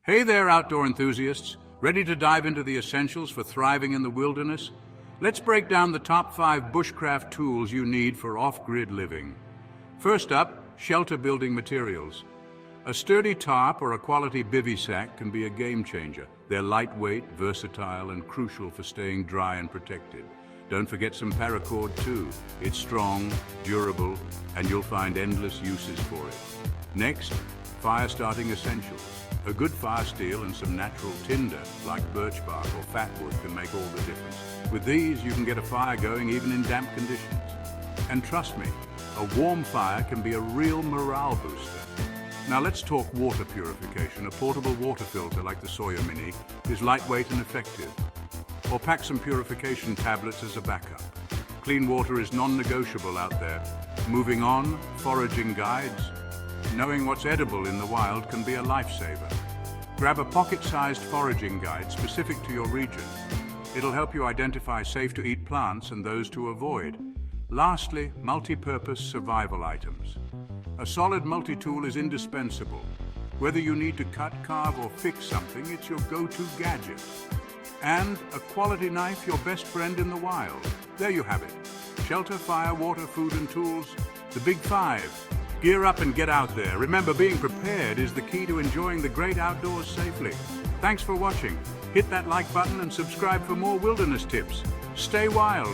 Hey there, outdoor enthusiasts. Ready to dive into the essentials for thriving in the wilderness? Let's break down the top 5 bushcraft tools you need for off-grid living. First up, shelter building materials. A sturdy tarp or a quality bivy sack can be a game changer. They're lightweight, versatile, and crucial for staying dry and protected. Don't forget some paracord too. It's strong, durable, and you'll find endless uses for it. Next, fire starting essentials. A good fire steel and some natural tinder, like birch bark or fatwood, can make all the difference. With these, you can get a fire going even in damp conditions. And trust me, a warm fire can be a real morale booster. Now let's talk water purification. A portable water filter like the Sawyer Mini is lightweight and effective. Or pack some purification tablets as a backup. Clean water is non-negotiable out there. Moving on, foraging guides. Knowing what's edible in the wild can be a lifesaver. Grab a pocket-sized foraging guide specific to your region. It'll help you identify safe-to-eat plants and those to avoid. Lastly, multi-purpose survival items. A solid multi-tool is indispensable. Whether you need to cut, carve, or fix something, it's your go-to gadget. And a quality knife, your best friend in the wild. There you have it. Shelter, fire, water, food, and tools. The big 5. Gear up and get out there. Remember, being prepared is the key to enjoying the great outdoors safely. Thanks for watching. Hit that like button and subscribe for more wilderness tips. Stay wild.